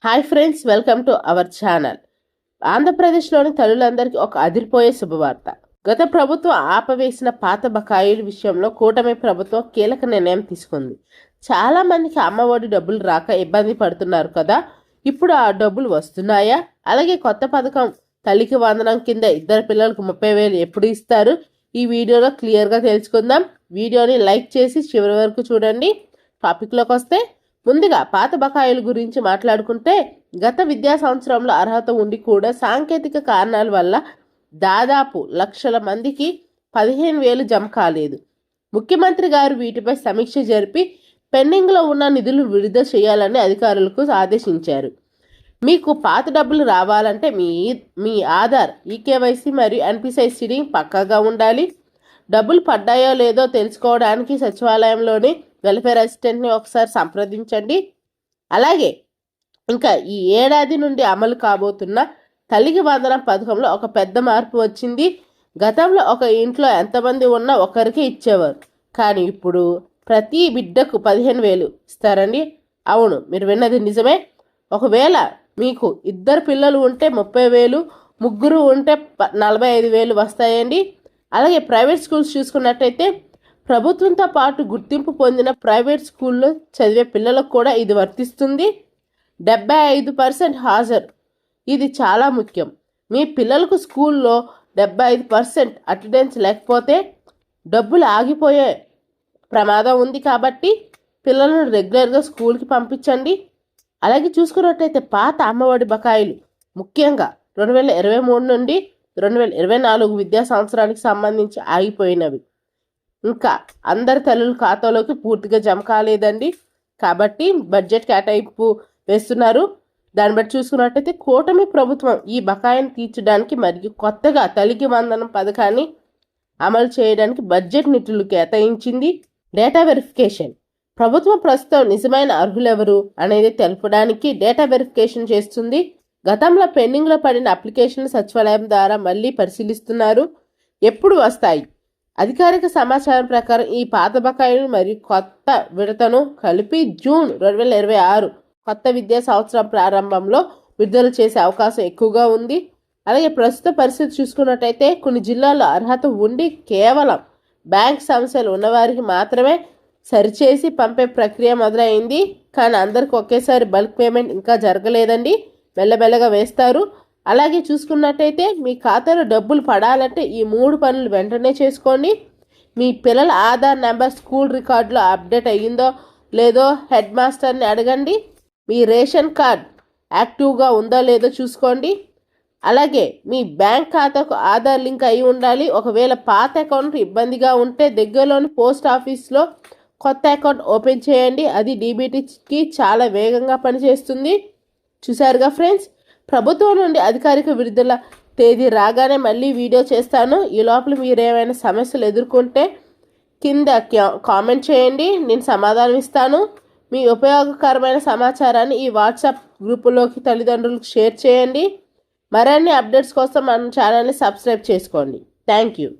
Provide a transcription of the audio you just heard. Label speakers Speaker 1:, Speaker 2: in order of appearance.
Speaker 1: Hi friends, welcome to our channel. ఆంధ్రప్రదేశ్లోని తల్లులందరికీ ఒక అదిరిపోయే శుభవార్త. గత ప్రభుత్వం ఆపవేసిన పాత బకాయిల విషయంలో కూటమి ప్రభుత్వం కీలక నిర్ణయం తీసుకుంది. చాలా మందికి అమ్మఒడి డబ్బులు రాక ఇబ్బంది పడుతున్నారు కదా. ఇప్పుడు ఆ డబ్బులు వస్తున్నాయా? అలాగే కొత్త పథకం తల్లికి వందనం కింద ఇద్దరు పిల్లలకు 30,000 ఎప్పుడు ఇస్తారు? ఈ వీడియోలో క్లియర్గా తెలుసుకుందాం. వీడియోని లైక్ చేసి చివరి వరకు చూడండి. టాపిక్లోకి వస్తే, ముందుగా పాత బకాయిల గురించి మాట్లాడుకుంటే, గత విద్యా సంవత్సరంలో అర్హత ఉండి కూడా సాంకేతిక కారణాల వల్ల దాదాపు లక్షల మందికి 15,000 జమ కాలేదు. ముఖ్యమంత్రి గారు వీటిపై సమీక్ష జరిపి పెండింగ్లో ఉన్న నిధులు విడుదల చేయాలని అధికారులకు ఆదేశించారు. మీకు పాత డబ్బులు రావాలంటే మీ ఆధార్, ఈకేవైసీ మరియు ఎన్పిసిఐ సీడింగ్ పక్కాగా ఉండాలి. డబ్బులు పడ్డాయో లేదో తెలుసుకోవడానికి సచివాలయంలోని వెల్ఫేర్ అసిస్టెంట్ని ఒకసారి సంప్రదించండి. అలాగే ఇంకా ఈ ఏడాది నుండి అమలు కాబోతున్న తల్లికి వందనం పథకంలో ఒక పెద్ద మార్పు వచ్చింది. గతంలో ఒక ఇంట్లో ఎంతమంది ఉన్నా ఒకరికి ఇచ్చేవారు, కానీ ఇప్పుడు ప్రతి బిడ్డకు 15,000 ఇస్తారండి. అవును, మీరు విన్నది నిజమే. ఒకవేళ మీకు ఇద్దరు పిల్లలు ఉంటే 30,000, ముగ్గురు ఉంటే 45,000 వస్తాయండి. అలాగే ప్రైవేట్ స్కూల్స్ చూసుకున్నట్టయితే, ప్రభుత్వంతో పాటు గుర్తింపు పొందిన ప్రైవేట్ స్కూల్లో చదివే పిల్లలకు కూడా ఇది వర్తిస్తుంది. 75% హాజరు, ఇది చాలా ముఖ్యం. మీ పిల్లలకు స్కూల్లో 75% అటెండెన్స్ లేకపోతే డబ్బులు ఆగిపోయే ప్రమాదం ఉంది. కాబట్టి పిల్లలను రెగ్యులర్గా స్కూల్కి పంపించండి. అలాగే చూసుకున్నట్టయితే పాత అమ్మఒడి బకాయిలు ముఖ్యంగా 2023 నుండి 2024 విద్యా సంవత్సరానికి సంబంధించి ఆగిపోయినవి ఇంకా అందరి తల్లుల ఖాతాలోకి పూర్తిగా జమ కాలేదండి. కాబట్టి బడ్జెట్ కేటాయింపు వేస్తున్నారు. దాన్ని బట్టి చూసుకున్నట్టయితే కూటమి ప్రభుత్వం ఈ బకాయిని తీర్చడానికి మరియు కొత్తగా తల్లికి వందనం పథకాన్ని అమలు చేయడానికి బడ్జెట్ నిధులు కేటాయించింది. డేటా వెరిఫికేషన్, ప్రభుత్వం ప్రస్తుతం నిజమైన అర్హులెవరు అనేది తెలపడానికి డేటా వెరిఫికేషన్ చేస్తుంది. గతంలో పెండింగ్లో పడిన అప్లికేషన్లు సచివాలయం ద్వారా మళ్ళీ పరిశీలిస్తున్నారు. ఎప్పుడు వస్తాయి? అధికారిక సమాచారం ప్రకారం ఈ పాత బకాయిలు మరియు కొత్త విడతను కలిపి జూన్ 2026 కొత్త విద్యా సంవత్సరం ప్రారంభంలో విడుదల చేసే అవకాశం ఎక్కువగా ఉంది. అలాగే ప్రస్తుత పరిస్థితి చూసుకున్నట్టయితే, కొన్ని జిల్లాల్లో అర్హత ఉండి కేవలం బ్యాంక్ సమస్యలు ఉన్నవారికి మాత్రమే సరిచేసి పంపే ప్రక్రియ మొదలైంది. కానీ అందరికి ఒకేసారి బల్క్ పేమెంట్ ఇంకా జరగలేదండి. మెల్లమెల్లగా వేస్తారు. అలాగే చూసుకున్నట్టయితే, మీ ఖాతాలో డబ్బులు పడాలంటే ఈ 3 పనులు వెంటనే చేసుకోండి. మీ పిల్లల ఆధార్ నెంబర్ స్కూల్ రికార్డులో అప్డేట్ అయ్యిందో లేదో హెడ్ మాస్టర్ని అడగండి. మీ రేషన్ కార్డ్ యాక్టివ్గా ఉందో లేదో చూసుకోండి. అలాగే మీ బ్యాంక్ ఖాతాకు ఆధార్ లింక్ అయి ఉండాలి. ఒకవేళ పాత అకౌంట్ ఇబ్బందిగా ఉంటే దగ్గరలోని పోస్ట్ ఆఫీస్లో కొత్త అకౌంట్ ఓపెన్ చేయండి. అది డీబీటీకి చాలా వేగంగా పనిచేస్తుంది. చూసారుగా ఫ్రెండ్స్, ప్రభుత్వం నుండి అధికారిక విడుదల తేదీ రాగానే మళ్ళీ వీడియో చేస్తాను. ఈ లోపల మీరు ఏమైనా సమస్యలు ఎదుర్కొంటే కింద కామెంట్ చేయండి, నేను సమాధానం ఇస్తాను. మీ ఉపయోగకరమైన సమాచారాన్ని ఈ వాట్సాప్ గ్రూపులోకి తల్లిదండ్రులకు షేర్ చేయండి. మరిన్ని అప్డేట్స్ కోసం మన ఛానల్ని సబ్స్క్రైబ్ చేసుకోండి. Thank you.